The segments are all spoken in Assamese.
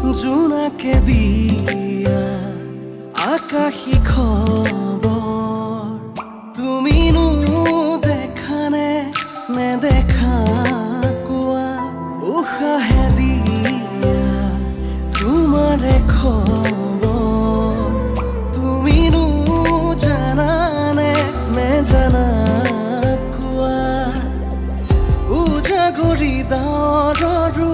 জোনাকে দিয়া আকাশী খবৰ তুমিনো দেখানে নেদেখা কোৱা উশাহে দিয়া তোমাৰে খবৰ তুমিনো জানানে নেজানা কোৱা উজাগৰি ডাৱৰৰো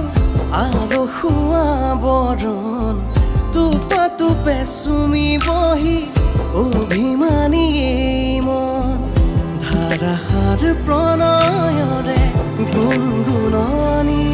আলসুৱা বৰণ টোপা টোপে চুমি বহি অভিমানী এই মন ধাৰাসাৰ প্ৰণয়ৰে গুণগুণনি